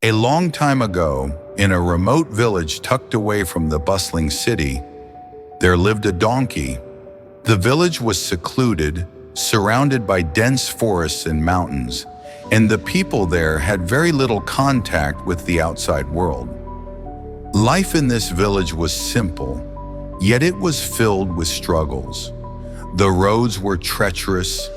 A long time ago, in a remote village tucked away from the bustling city, there lived a donkey. The village was secluded, surrounded by dense forests and mountains, and the people there had very little contact with the outside world. Life in this village was simple, yet it was filled with struggles. The roads were treacherous,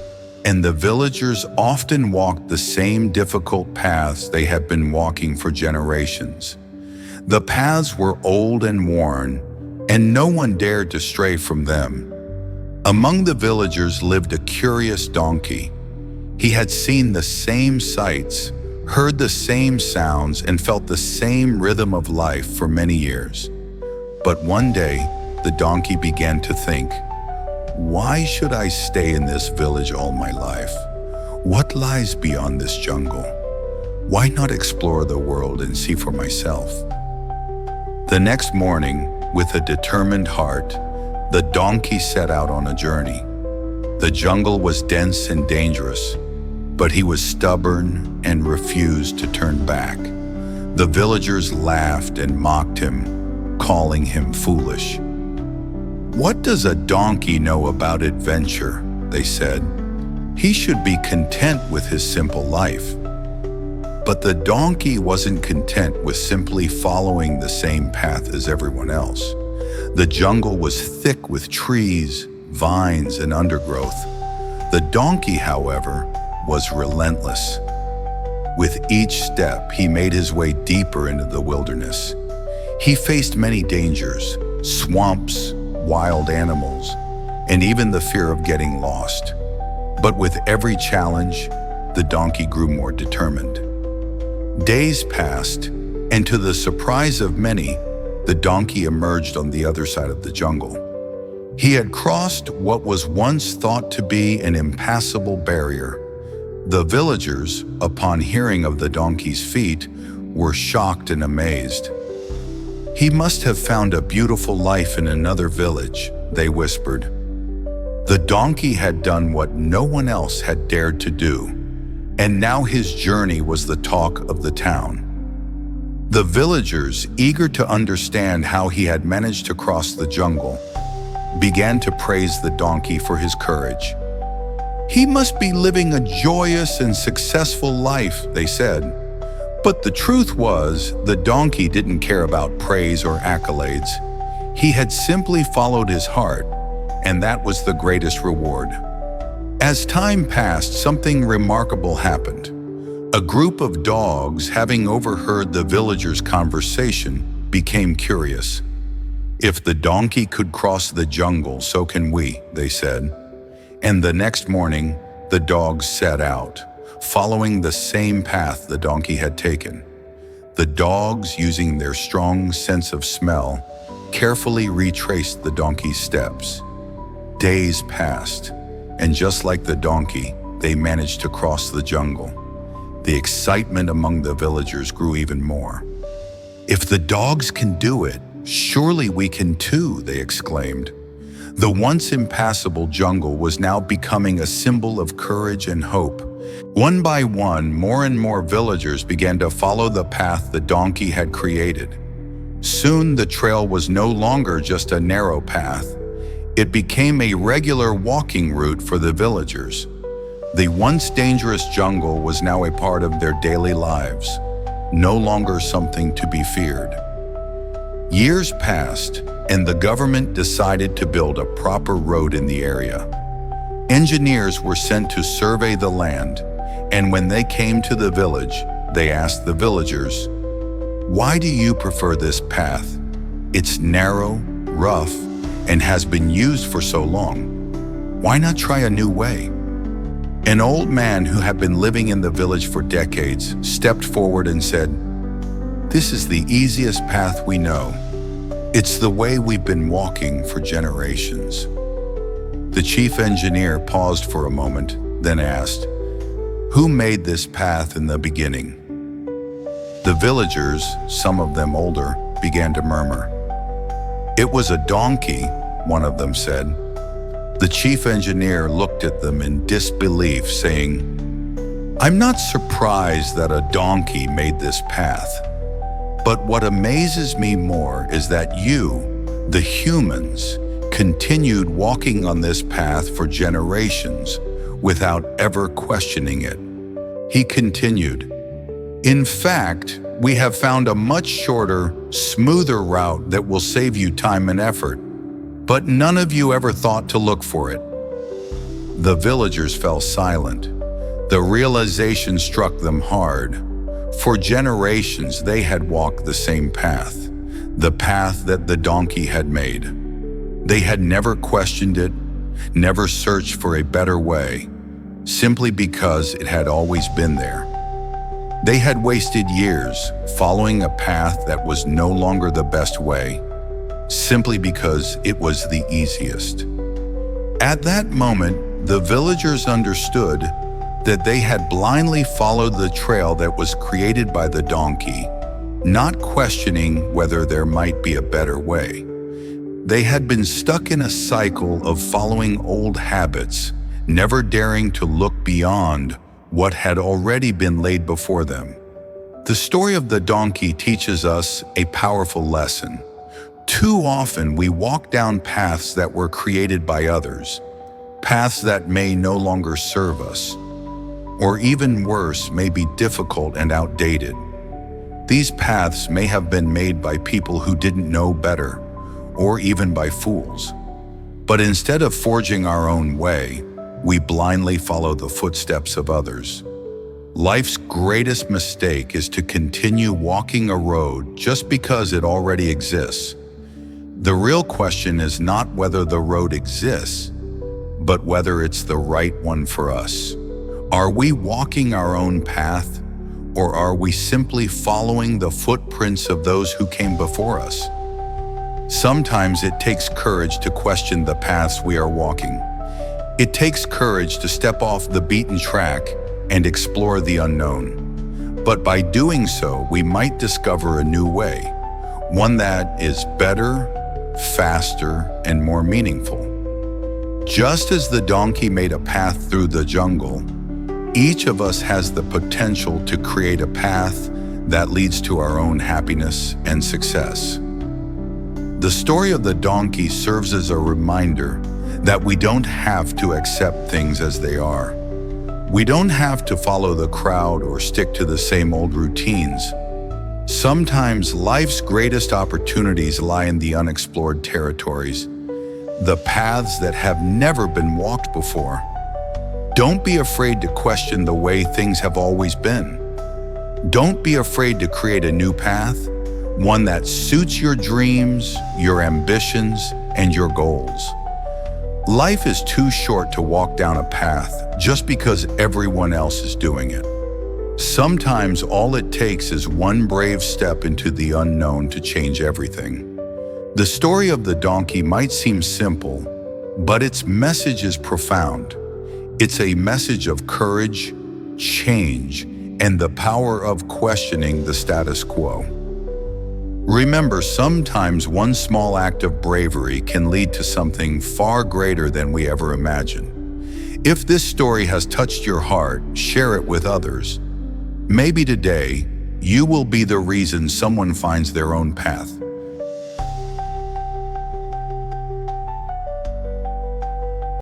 and the villagers often walked the same difficult paths they had been walking for generations. The paths were old and worn, and no one dared to stray from them. Among the villagers lived a curious donkey. He had seen the same sights, heard the same sounds, and felt the same rhythm of life for many years. But one day, the donkey began to think, "Why should I stay in this village all my life? What lies beyond this jungle? Why not explore the world and see for myself?" The next morning, with a determined heart, the donkey set out on a journey. The jungle was dense and dangerous, but he was stubborn and refused to turn back. The villagers laughed and mocked him, calling him foolish. "What does a donkey know about adventure?" they said. "He should be content with his simple life." But the donkey wasn't content with simply following the same path as everyone else. The jungle was thick with trees, vines, and undergrowth. The donkey, however, was relentless. With each step, he made his way deeper into the wilderness. He faced many dangers, swamps, wild animals, and even the fear of getting lost. But with every challenge, the donkey grew more determined. Days passed, and to the surprise of many, the donkey emerged on the other side of the jungle. He had crossed what was once thought to be an impassable barrier. The villagers, upon hearing of the donkey's feat, were shocked and amazed. "He must have found a beautiful life in another village," they whispered. The donkey had done what no one else had dared to do, and now his journey was the talk of the town. The villagers, eager to understand how he had managed to cross the jungle, began to praise the donkey for his courage. "He must be living a joyous and successful life," they said. But the truth was, the donkey didn't care about praise or accolades. He had simply followed his heart, and that was the greatest reward. As time passed, something remarkable happened. A group of dogs, having overheard the villagers' conversation, became curious. "If the donkey could cross the jungle, so can we," they said. And the next morning, the dogs set out, following the same path the donkey had taken. The dogs, using their strong sense of smell, carefully retraced the donkey's steps. Days passed, and just like the donkey, they managed to cross the jungle. The excitement among the villagers grew even more. "If the dogs can do it, surely we can too," they exclaimed. The once impassable jungle was now becoming a symbol of courage and hope. One by one, more and more villagers began to follow the path the donkey had created. Soon the trail was no longer just a narrow path. It became a regular walking route for the villagers. The once dangerous jungle was now a part of their daily lives, no longer something to be feared. Years passed, and the government decided to build a proper road in the area. Engineers were sent to survey the land, and when they came to the village, they asked the villagers, "Why do you prefer this path? It's narrow, rough, and has been used for so long. Why not try a new way?" An old man who had been living in the village for decades stepped forward and said, "This is the easiest path we know. It's the way we've been walking for generations." The chief engineer paused for a moment, then asked, "Who made this path in the beginning?" The villagers, some of them older, began to murmur. "It was a donkey," one of them said. The chief engineer looked at them in disbelief, saying, I'm not surprised that a donkey made this path, but what amazes me more is that you, the humans, continued walking on this path for generations without ever questioning it. He continued, "In fact, we have found a much shorter, smoother route that will save you time and effort, but none of you ever thought to look for it." The villagers fell silent. The realization struck them hard. For generations, they had walked the same path, the path that the donkey had made. They had never questioned it, never searched for a better way, simply because it had always been there. They had wasted years following a path that was no longer the best way, simply because it was the easiest. At that moment, the villagers understood that they had blindly followed the trail that was created by the donkey, not questioning whether there might be a better way. They had been stuck in a cycle of following old habits, never daring to look beyond what had already been laid before them. The story of the donkey teaches us a powerful lesson. Too often we walk down paths that were created by others, paths that may no longer serve us, or even worse, may be difficult and outdated. These paths may have been made by people who didn't know better, or even by fools. But instead of forging our own way, we blindly follow the footsteps of others. Life's greatest mistake is to continue walking a road just because it already exists. The real question is not whether the road exists, but whether it's the right one for us. Are we walking our own path, or are we simply following the footprints of those who came before us? Sometimes it takes courage to question the paths we are walking. It takes courage to step off the beaten track and explore the unknown. But by doing so, we might discover a new way, one that is better, faster, and more meaningful. Just as the donkey made a path through the jungle, each of us has the potential to create a path that leads to our own happiness and success. The story of the donkey serves as a reminder that we don't have to accept things as they are. We don't have to follow the crowd or stick to the same old routines. Sometimes life's greatest opportunities lie in the unexplored territories, the paths that have never been walked before. Don't be afraid to question the way things have always been. Don't be afraid to create a new path, one that suits your dreams, your ambitions, and your goals. Life is too short to walk down a path just because everyone else is doing it. Sometimes all it takes is one brave step into the unknown to change everything. The story of the donkey might seem simple, but its message is profound. It's a message of courage, change, and the power of questioning the status quo. Remember, sometimes one small act of bravery can lead to something far greater than we ever imagined. If this story has touched your heart, share it with others. Maybe today, you will be the reason someone finds their own path.